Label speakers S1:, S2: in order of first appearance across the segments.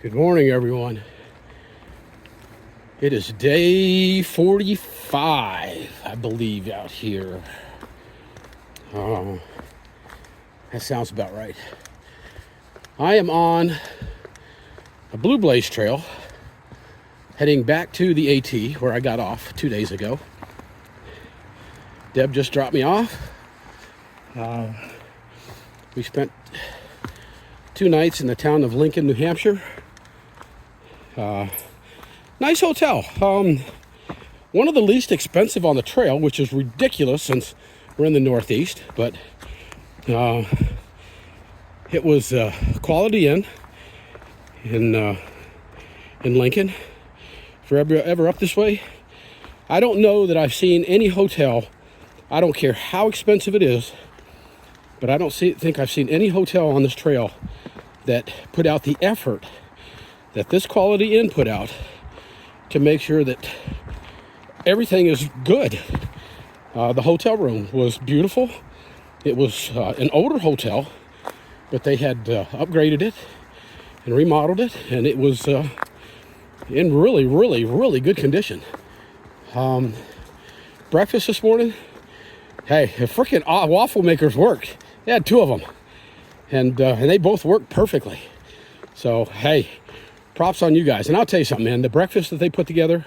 S1: Good morning, everyone. It is day 45, I believe, out here. That sounds about right. I am on a Blue Blaze trail heading back to the AT where I got off 2 days ago. Deb just dropped me off. We spent 2 nights in the town of Lincoln, New Hampshire. Nice hotel. One of the least expensive on the trail, which is ridiculous since we're in the Northeast, but it was Quality Inn in Lincoln. If you're ever up this way, I don't know that I've seen any hotel. I don't care how expensive it is, but I don't think I've seen any hotel on this trail that put out the effort that this Quality Inn put out to make sure that everything is good. The hotel room was beautiful. It was an older hotel, but they had upgraded it and remodeled it, and it was in really good condition. Breakfast this morning, hey, the freaking waffle makers worked. They had 2 of them, and they both worked perfectly. So, hey, props on you guys. And I'll tell you something, man. The breakfast that they put together,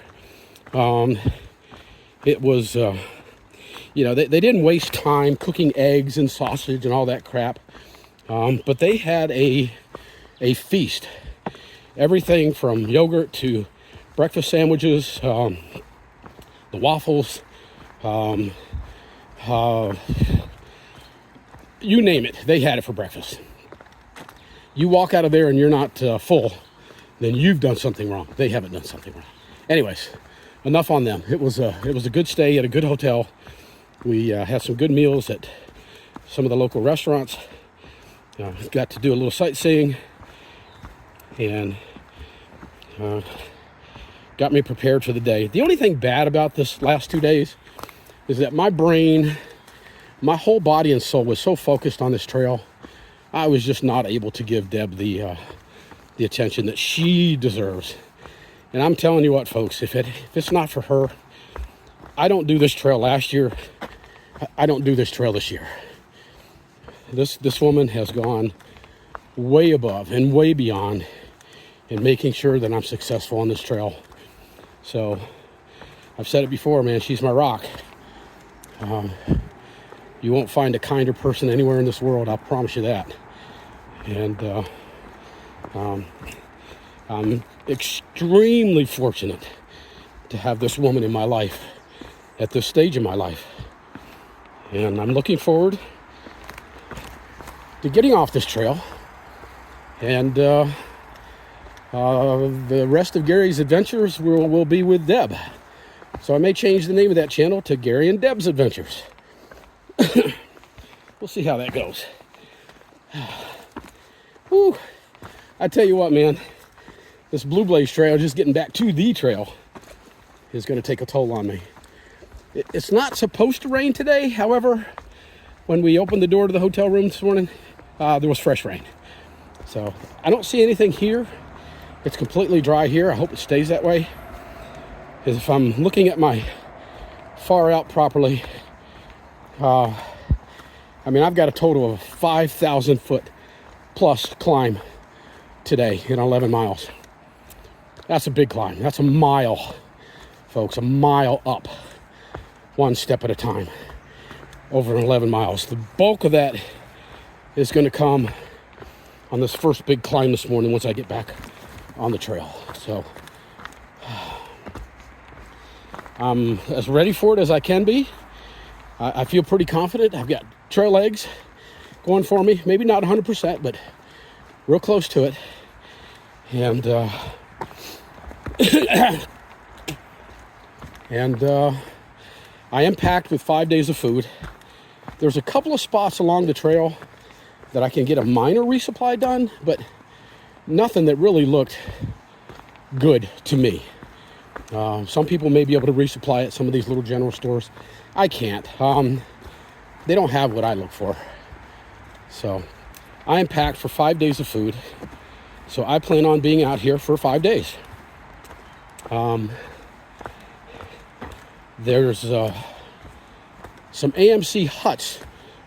S1: it was, they didn't waste time cooking eggs and sausage and all that crap. But they had a feast. Everything from yogurt to breakfast sandwiches, the waffles, you name it, they had it for breakfast. You walk out of there and you're not full, then you've done something wrong. They haven't done something wrong. Anyways, enough on them. It was a good stay at a good hotel. We had some good meals at some of the local restaurants. Got to do a little sightseeing, and got me prepared for the day. The only thing bad about this last 2 days is that my brain, my whole body and soul was so focused on this trail, I was just not able to give Deb the attention that she deserves. And I'm telling you what, folks, if it's not for her, I don't do this trail last year. I don't do this trail this year. This woman has gone way above and way beyond in making sure that I'm successful on this trail. So I've said it before, man, she's my rock. You won't find a kinder person anywhere in this world, I'll promise you that. And I'm extremely fortunate to have this woman in my life at this stage in my life. And I'm looking forward to getting off this trail. And the rest of Gary's adventures will be with Deb. So I may change the name of that channel to Gary and Deb's Adventures. We'll see how that goes. Whew. I tell you what, man, this Blue Blaze trail, just getting back to the trail, is going to take a toll on me. It's not supposed to rain today. However, when we opened the door to the hotel room this morning, there was fresh rain. So I don't see anything here. It's completely dry here. I hope it stays that way. Because if I'm looking at my far out properly, I've got a total of 5,000 foot plus climb today in 11 miles. That's a big climb. That's a mile, folks, a mile up, one step at a time, over 11 miles. The bulk of that is going to come on this first big climb this morning once I get back on the trail. So I'm as ready for it as I can be. I feel pretty confident. I've got trail legs going for me. Maybe not 100%, but real close to it. And I am packed with 5 days of food. There's a couple of spots along the trail that I can get a minor resupply done, but nothing that really looked good to me. Some people may be able to resupply at some of these little general stores. I can't. They don't have what I look for. So I am packed for 5 days of food. So I plan on being out here for 5 days. There's some AMC huts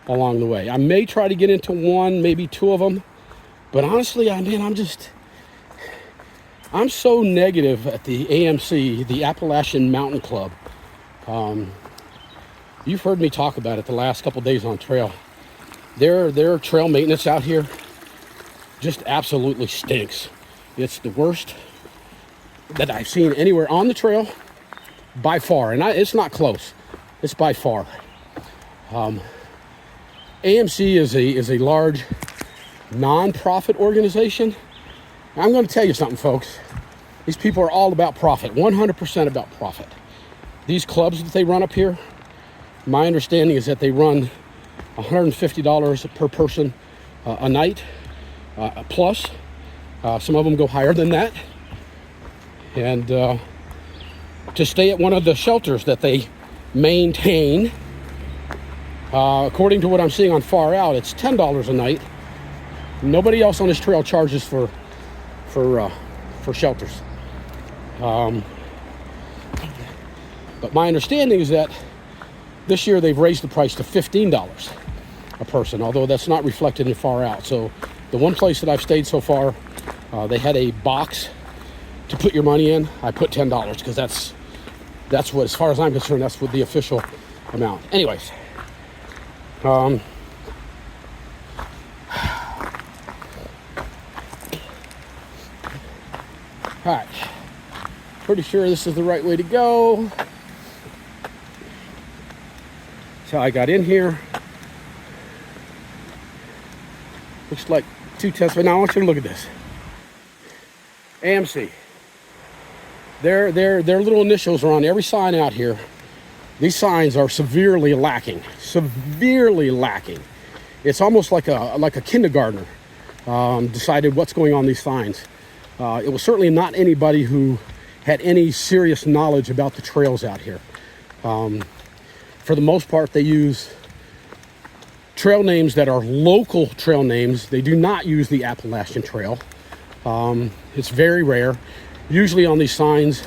S1: along the way. I may try to get into one, maybe two of them. But honestly, I'm so negative at the AMC, the Appalachian Mountain Club. You've heard me talk about it the last couple days on trail. Their trail maintenance out here just absolutely stinks. It's the worst that I've seen anywhere on the trail by far, and it's not close. It's by far. AMC is a large non-profit organization. I'm going to tell you something, folks. These people are all about profit, 100% about profit. These clubs that they run up here, my understanding is that they run $150 per person a night, plus. Some of them go higher than that. And to stay at one of the shelters that they maintain, according to what I'm seeing on Far Out, it's $10 a night. Nobody else on this trail charges for shelters. But my understanding is that this year they've raised the price to $15 a person, although that's not reflected in Far Out. So the one place that I've stayed so far, they had a box to put your money in. I put $10 because that's what, as far as I'm concerned, that's what the official amount. Anyways, all right, pretty sure this is the right way to go. So I got in here. Looks like 2/10, but now I want you to look at this. AMC. Their little initials are on every sign out here. These signs are severely lacking. Severely lacking. It's almost like a kindergartner decided what's going on these signs. It was certainly not anybody who had any serious knowledge about the trails out here. For the most part, they use trail names that are local trail names. They do not use the Appalachian Trail. It's very rare. Usually on these signs,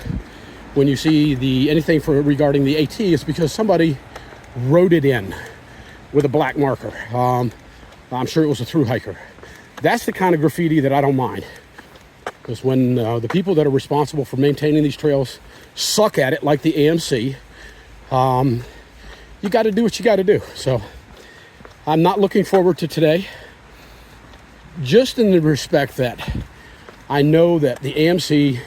S1: when you see anything regarding the AT, it's because somebody wrote it in with a black marker. I'm sure it was a thru hiker. That's the kind of graffiti that I don't mind. Because when the people that are responsible for maintaining these trails suck at it, like the AMC, you got to do what you got to do. So I'm not looking forward to today, just in the respect that I know that the AMC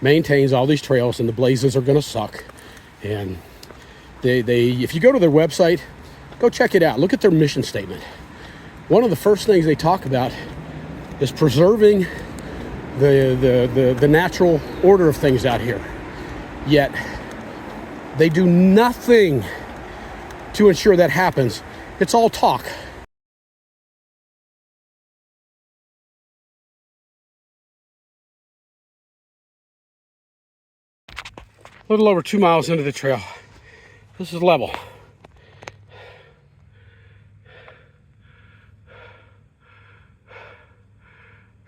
S1: maintains all these trails and the blazes are going to suck. And if you go to their website, go check it out. Look at their mission statement. One of the first things they talk about is preserving the natural order of things out here. Yet they do nothing to ensure that happens. It's all talk. A little over 2 miles into the trail. This is level.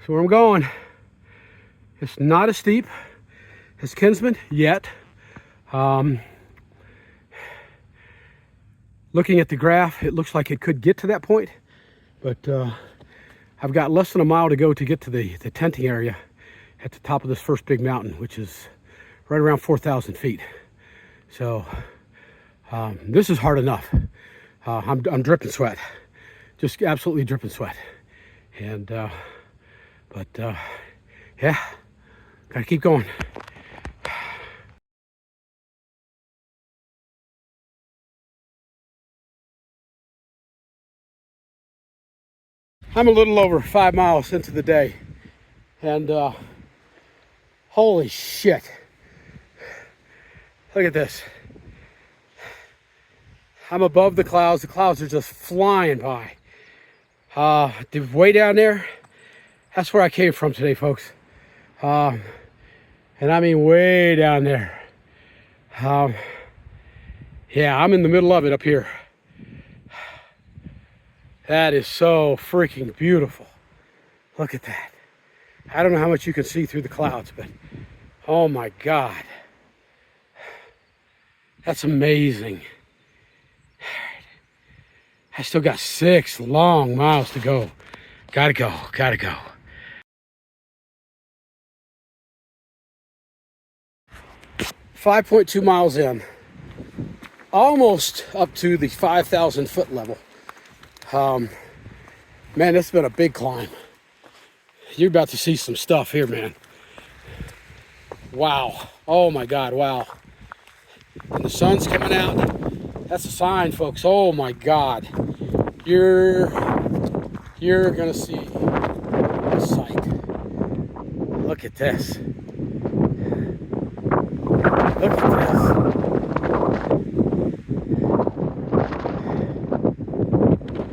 S1: So where I'm going, it's not as steep as Kinsman yet. Looking at the graph, it looks like it could get to that point, but I've got less than a mile to go to get to the tenting area at the top of this first big mountain, which is right around 4,000 feet. So this is hard enough. I'm dripping sweat, just absolutely dripping sweat. And yeah, gotta keep going. I'm a little over 5 miles into the day, and holy shit. Look at this. I'm above the clouds. The clouds are just flying by. Way down there, that's where I came from today, folks. And I mean way down there. Yeah, I'm in the middle of it up here. That is so freaking beautiful. Look at that. I don't know how much you can see through the clouds, but oh my God. That's amazing. I still got 6 long miles to go. Gotta go, gotta go. 5.2 miles in, almost up to the 5,000 foot level. Man, it's been a big climb. You're about to see some stuff here, man. Wow. Oh my God, wow. And the sun's coming out. That's a sign, folks. Oh my God. You're gonna see a sight. Look at this. Look at this.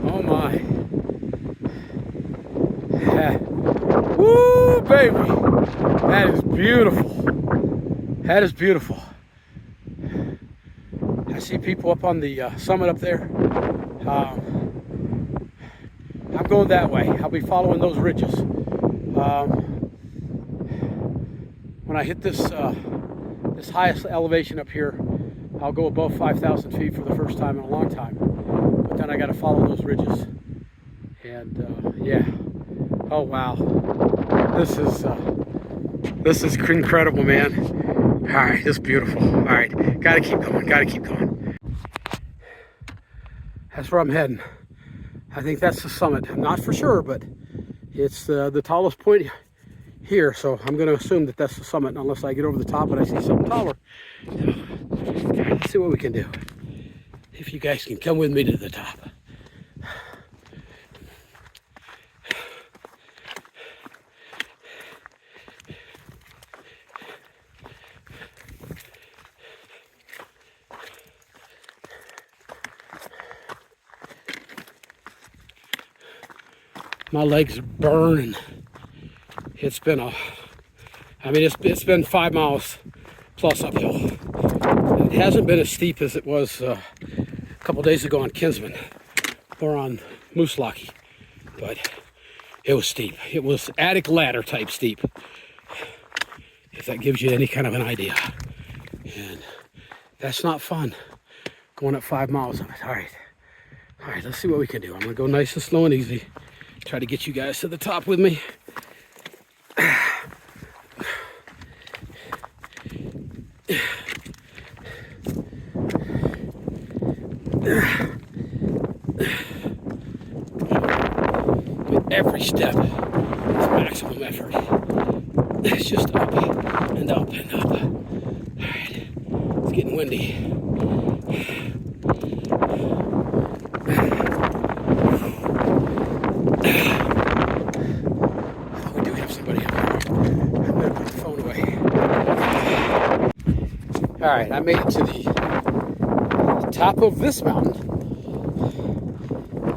S1: Oh my. Yeah. Woo, baby. That is beautiful. That is beautiful. I see people up on the summit up there. I'm going that way. I'll be following those ridges. When I hit this this highest elevation up here, I'll go above 5,000 feet for the first time in a long time. But then I got to follow those ridges. And yeah. Oh wow. This is incredible, man. All right, this is beautiful. All right, gotta keep going. Gotta keep going. That's where I'm heading. I think that's the summit. I'm not for sure, but it's the tallest point here, so I'm going to assume that that's the summit unless I get over the top and I see something taller. So, let's see what we can do. If you guys can come with me to the top. My legs are burning. It's been it's been 5 miles plus uphill. It hasn't been as steep as it was a couple days ago on Kinsman or on Mooselockie, but it was steep. It was attic ladder type steep, if that gives you any kind of an idea. And that's not fun, going up 5 miles of it. All right, let's see what we can do. I'm gonna go nice and slow and easy. Try to get you guys to the top with me. With every step, it's maximum effort. It's just up and up and up. All right, it's getting windy. We do have somebody up there. I'm gonna put the phone away. All right, I made it to the top of this mountain.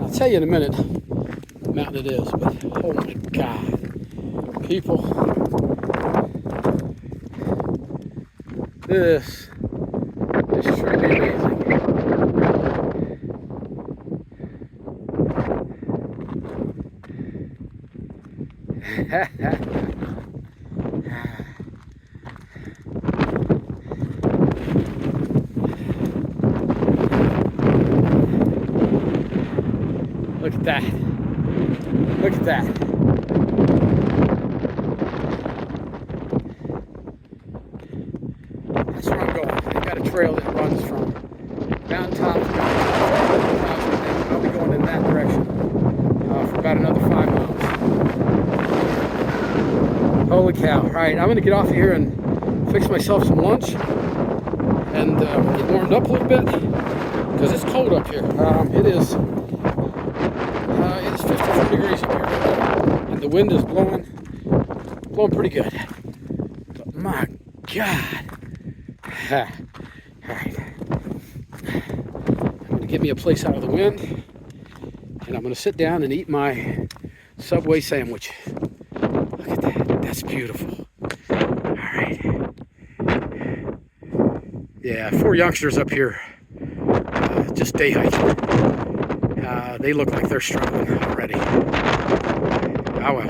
S1: I'll tell you in a minute what mountain it is, but oh my God, people, this is truly amazing. Look at that. Look at that. That's where I'm going. I've got a trail that runs from mountaintop to mountaintop. I'll be going in that direction for about another 5 miles. Holy cow. All right, I'm going to get off here and fix myself some lunch and get warmed up a little bit because it's cold up here. It is 54 degrees up here, and the wind is blowing pretty good. But my God. All right. I'm going to get me a place out of the wind, and I'm going to sit down and eat my Subway sandwich. Look at that. That's beautiful. All right. Yeah, 4 youngsters up here just day hiking. They look like they're struggling already. Oh well.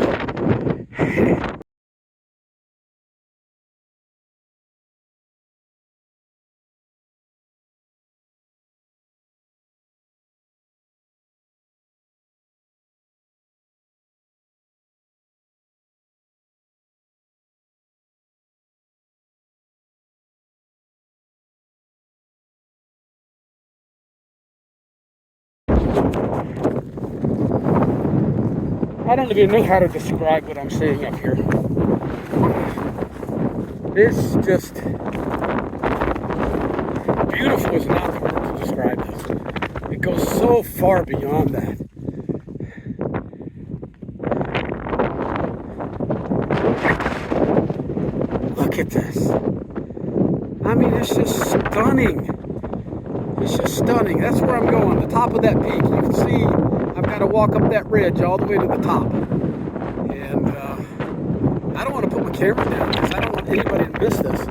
S1: I don't even know how to describe what I'm seeing up here. It's just beautiful is not the word to describe this. It goes so far beyond that. Look at this. I mean, it's just stunning. It's just stunning. That's where I'm going, the top of that peak. You can see I've got to walk up that ridge all the way to the top. And I don't want to put my camera down because I don't want anybody to miss this.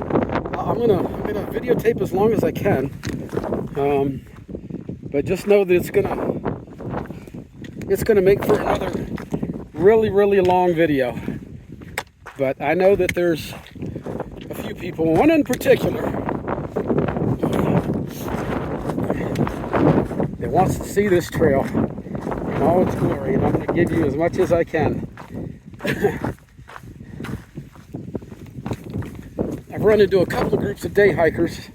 S1: I'm gonna videotape as long as I can. But just know that it's gonna make for another really, really long video. But I know that there's a few people, one in particular, that wants to see this trail in all its glory, and I'm going to give you as much as I can. I've run into a couple of groups of day hikers.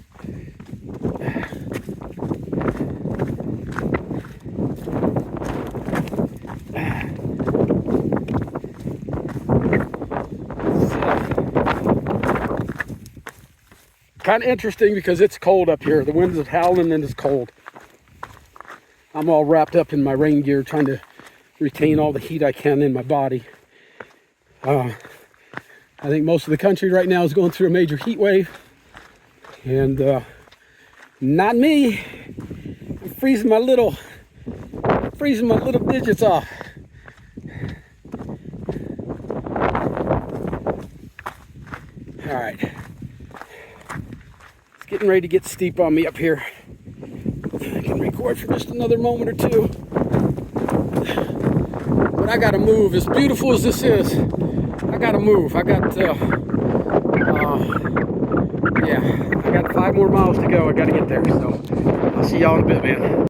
S1: Kind of interesting because it's cold up here. The wind is howling and it's cold. I'm all wrapped up in my rain gear trying to retain all the heat I can in my body. I think most of the country right now is going through a major heat wave. And not me. I'm freezing my little digits off. All right. It's getting ready to get steep on me up here. I can record for just another moment or two. But I gotta move. As beautiful as this is, I gotta move. I got 5 more miles to go. I gotta get there. So I'll see y'all in a bit, man.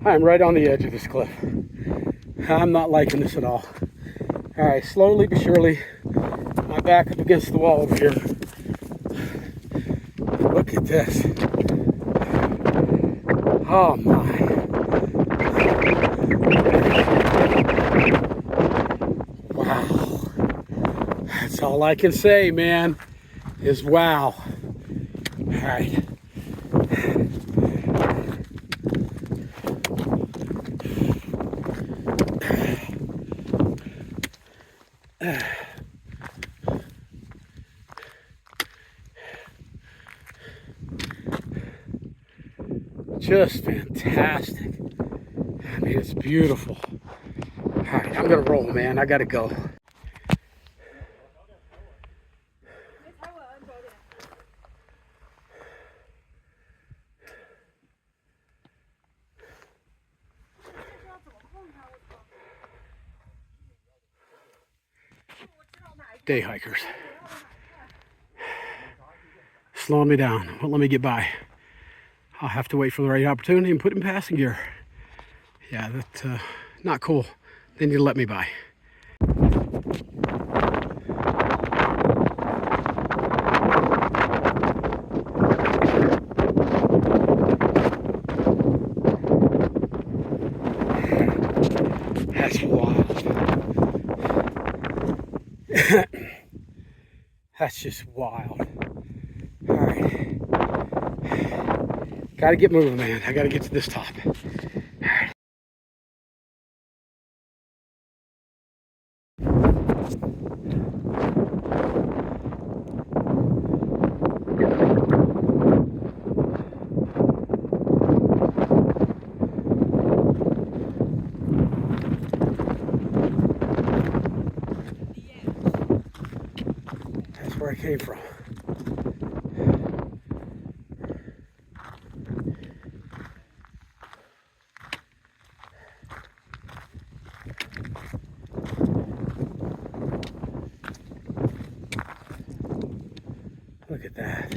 S1: I'm right on the edge of this cliff. I'm not liking this at all. All right, slowly but surely, my back up against the wall over here. Look at this. Oh my. Wow. That's all I can say, man, is wow. All right. Just fantastic. I mean, it's beautiful. All right, I'm gonna roll, man. I gotta go. Day hikers. Slowing me down. Won't let me get by. I'll have to wait for the right opportunity and put in passing gear. Yeah, that's not cool. They need to let me by. That's wild. That's just wild. All right. Gotta get moving, man. I gotta get to this top. All right. That's where I came from. Look at that.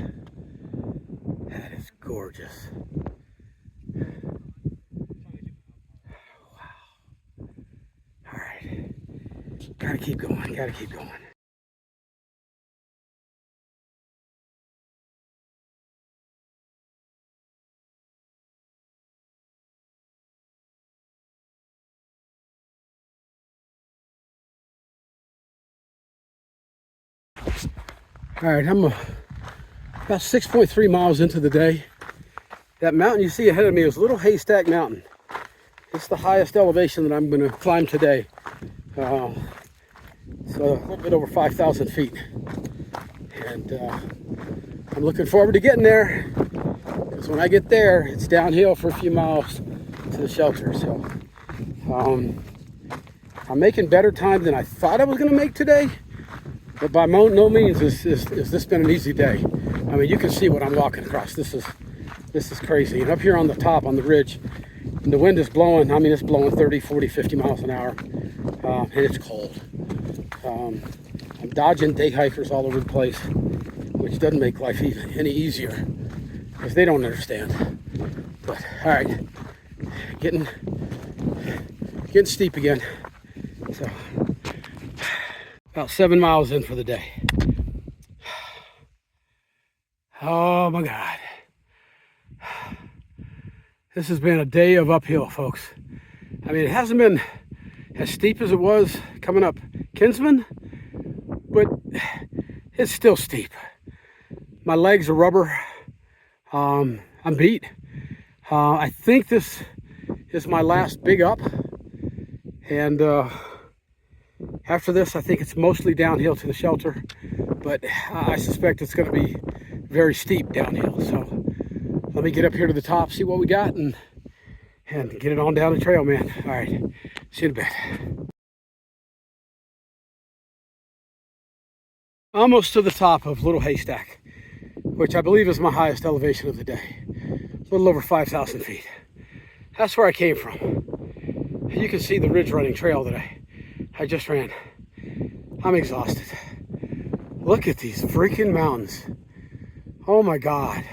S1: That is gorgeous. Wow. All right. Gotta keep going. Gotta keep going. All right, I'm about 6.3 miles into the day. That mountain you see ahead of me is Little Haystack Mountain. It's the highest elevation that I'm going to climb today. It's a little bit over 5,000 feet. And I'm looking forward to getting there, because when I get there, it's downhill for a few miles to the shelter. So I'm making better time than I thought I was going to make today. But by no means is this been an easy day. I mean, you can see what I'm walking across. This is crazy. And up here on the top, on the ridge, and the wind is blowing. I mean, it's blowing 30, 40, 50 miles an hour. And it's cold. I'm dodging day hikers all over the place, which doesn't make life even any easier, because they don't understand. But all right, getting steep again. So about 7 miles in for the day. Oh my God. This has been a day of uphill, folks. I mean, it hasn't been as steep as it was coming up Kinsman, but it's still steep. My legs are rubber. I'm beat. I think this is my last big up. And after this, I think it's mostly downhill to the shelter, but I suspect it's going to be very steep downhill. So let me get up here to the top, see what we got, and get it on down the trail, man. All right, see you in a bit. Almost to the top of Little Haystack, which I believe is my highest elevation of the day. A little over 5,000 feet. That's where I came from. You can see the ridge running trail that I just ran. I'm exhausted. Look at these freaking mountains. Oh my God.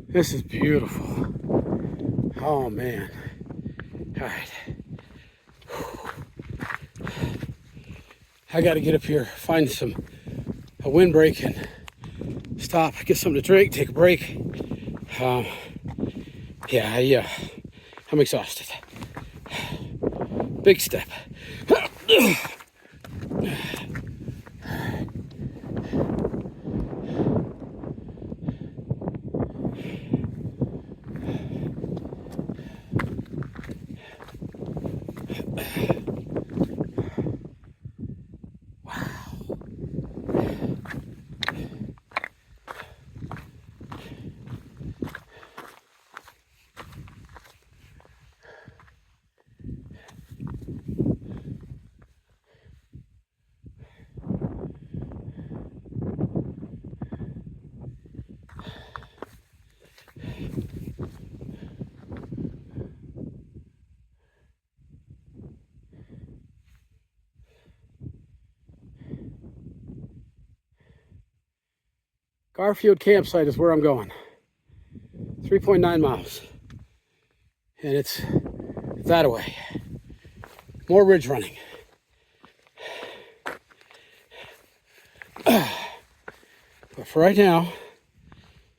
S1: This is beautiful. Oh man. All right. I got to get up here, find a windbreak, and stop, get something to drink, take a break. Yeah, I'm exhausted. Big step. Garfield campsite is where I'm going. 3.9 miles. And it's that way. More ridge running. But for right now,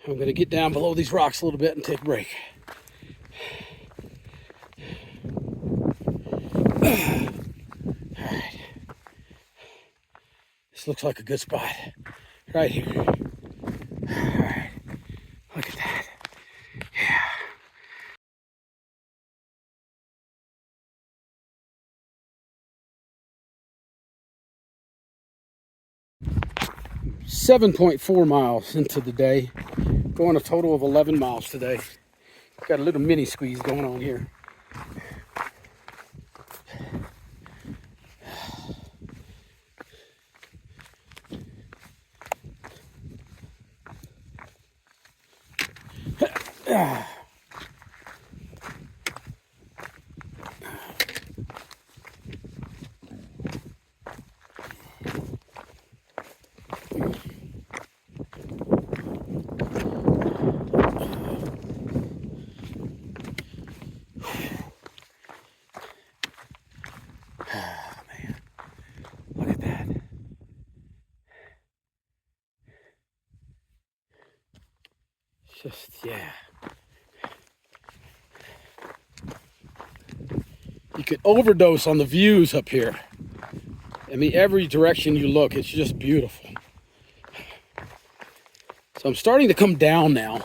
S1: I'm going to get down below these rocks a little bit and take a break. All right. This looks like a good spot. Right here. All right. Look at that. Yeah. 7.4 miles into the day. Going a total of 11 miles today. Got a little mini squeeze going on here. Man, look at that. Just, yeah. You could overdose on the views up here. I mean, every direction you look, it's just beautiful. So I'm starting to come down now.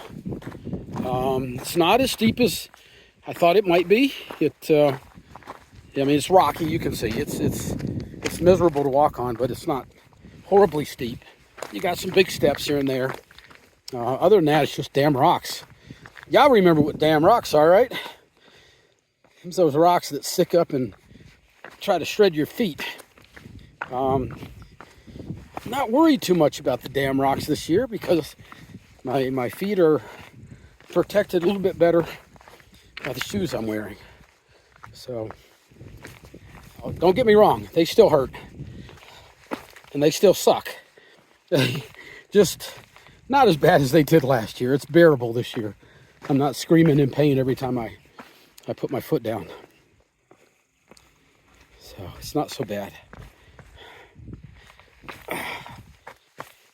S1: It's not as steep as I thought it might be. I mean, it's rocky. You can see it's miserable to walk on, but it's not horribly steep. You got some big steps here and there. Other than that, it's just damn rocks. Y'all remember what damn rocks are, right? It's those rocks that stick up and try to shred your feet. Not worried too much about the damn rocks this year because my feet are protected a little bit better by the shoes I'm wearing. So, don't get me wrong, they still hurt. And they still suck. Just not as bad as they did last year. It's bearable this year. I'm not screaming in pain every time I put my foot down. So it's not so bad.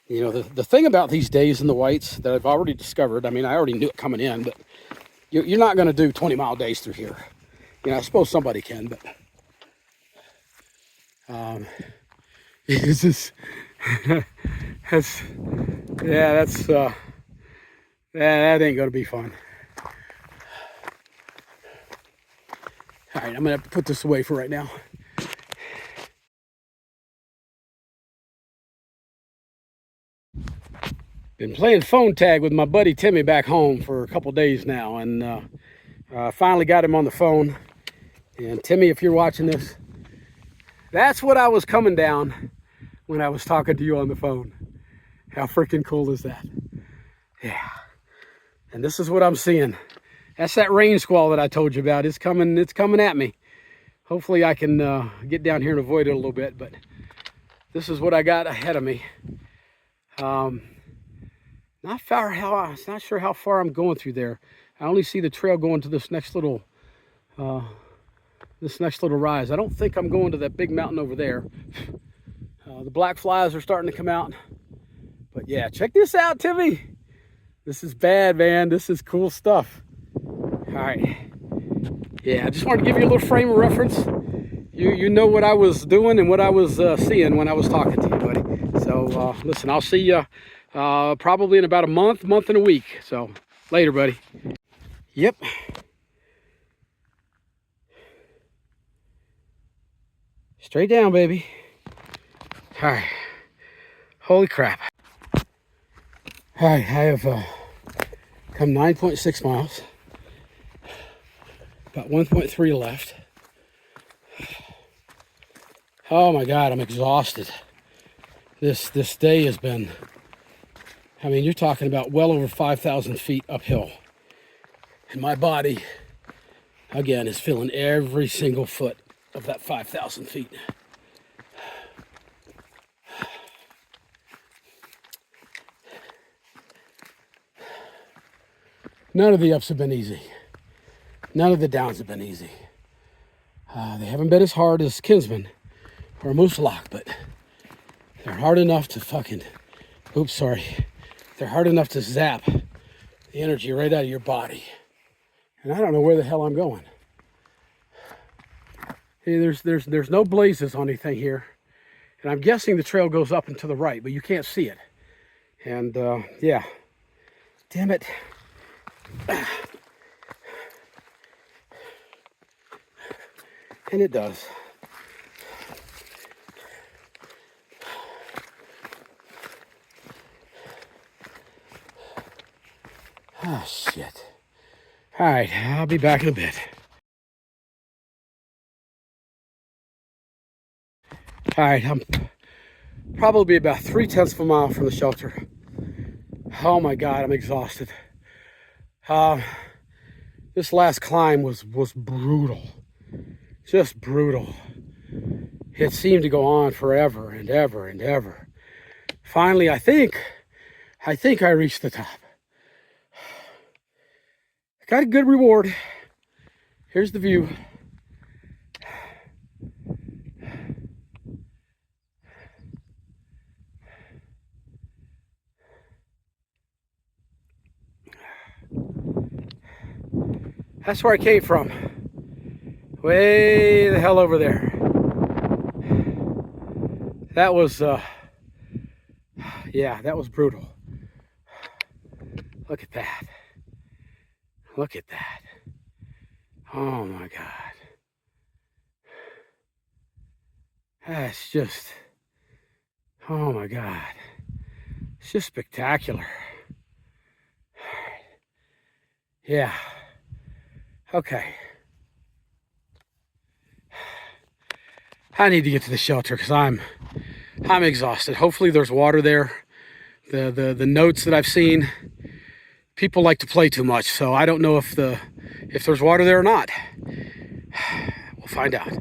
S1: You know, the thing about these days in the whites that I've already discovered, I mean, I already knew it coming in, but you're not going to do 20-mile days through here. You know, I suppose somebody can, but this is, that ain't going to be fun. All right, I'm going to have to put this away for right now. Been playing phone tag with my buddy Timmy back home for a couple days now, and finally got him on the phone. And Timmy, if you're watching this, that's what I was coming down when I was talking to you on the phone. How freaking cool is that? Yeah. And this is what I'm seeing. That's that rain squall that I told you about. It's coming at me. Hopefully I can get down here and avoid it a little bit, but this is what I got ahead of me. Not sure how far I'm going through there. I only see the trail going to this next little rise. I don't think I'm going to that big mountain over there. The black flies are starting to come out. But yeah, check this out, Timmy. This is bad, man. This is cool stuff. All right. Yeah, I just wanted to give you a little frame of reference. You know what I was doing and what I was seeing when I was talking to you, buddy. So listen, I'll see you probably in about a month and a week. So later, buddy. Yep. Straight down, baby. All right. Holy crap. All right, I have come 9.6 miles. About 1.3 left. Oh my God, I'm exhausted. This day has been, I mean, you're talking about well over 5,000 feet uphill. And my body, again, is feeling every single foot of that 5,000 feet. None of the ups have been easy. None of the downs have been easy. They haven't been as hard as Kinsman or Moose Lock, but they're hard enough to they're hard enough to zap the energy right out of your body. And I don't know where the hell I'm going. Hey, there's no blazes on anything here. And I'm guessing the trail goes up and to the right, but you can't see it. And yeah, damn it. And it does. Oh, shit. All right, I'll be back in a bit. All right, I'm probably about 3/10 of a mile from the shelter. Oh my God, I'm exhausted. This last climb was brutal. Just brutal. It seemed to go on forever and ever and ever. Finally, I think I reached the top. Got a good reward. Here's the view. That's where I came from. Way the hell over there. That was, yeah, that was brutal. Look at that. Look at that. Oh my God. That's just, oh my God. It's just spectacular. Yeah. Okay. I need to get to the shelter because I'm exhausted. Hopefully there's water there. The notes that I've seen, people like to play too much, so I don't know if there's water there or not. We'll find out.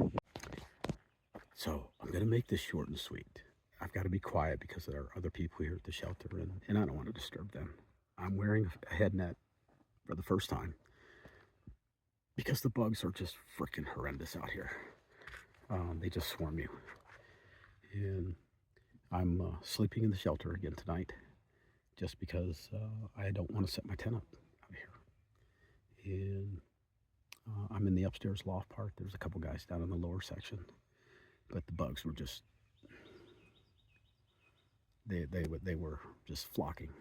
S1: So I'm gonna make this short and sweet. I've got to be quiet because there are other people here at the shelter, and I don't want to disturb them. I'm wearing a head net for the first time because the bugs are just freaking horrendous out here. They just swarm you. And I'm sleeping in the shelter again tonight just because I don't want to set my tent up out here. And I'm in the upstairs loft part. There's a couple guys down in the lower section, but the bugs were just, they were just flocking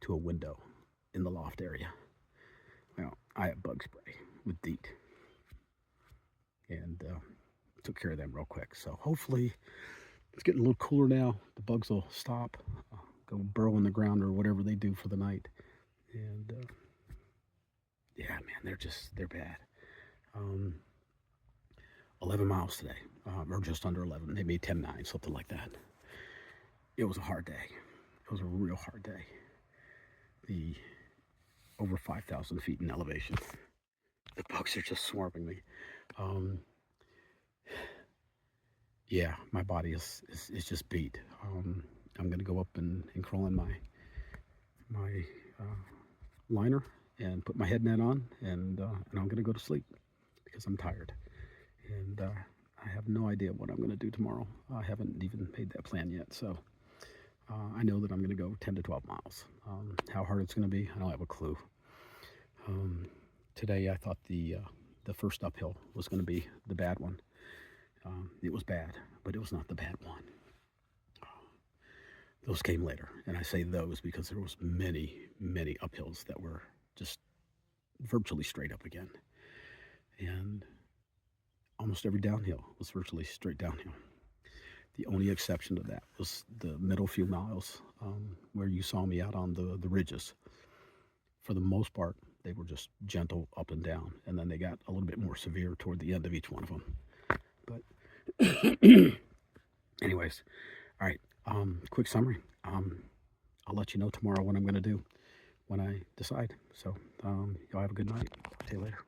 S1: to a window in the loft area. Well, I have bug spray with DEET and took care of them real quick. So hopefully it's getting a little cooler now. The bugs will stop, go burrow in the ground or whatever they do for the night. And yeah, man, they're bad. 11 miles today, or just under 11, maybe 10-9, something like that. It was a hard day. It was a real hard day. The over 5,000 feet in elevation. The bugs are just swarming me. Yeah, my body is just beat. I'm gonna go up and crawl in my liner and put my head net on, and I'm gonna go to sleep because I'm tired. And I have no idea what I'm gonna do tomorrow. I haven't even made that plan yet. So I know that I'm gonna go 10 to 12 miles. How hard it's gonna be, I don't have a clue. Today I thought the first uphill was gonna be the bad one. It was bad, but it was not the bad one. Those came later, and I say those because there was many uphills that were just virtually straight up again, and almost every downhill was virtually straight downhill. The only exception to that was the middle few miles where you saw me out on the ridges. For the most part, they were just gentle up and down, and then they got a little bit more severe toward the end of each one of them. But anyways, all right, quick summary. I'll let you know tomorrow what I'm going to do when I decide. So y'all have a good night. See you later.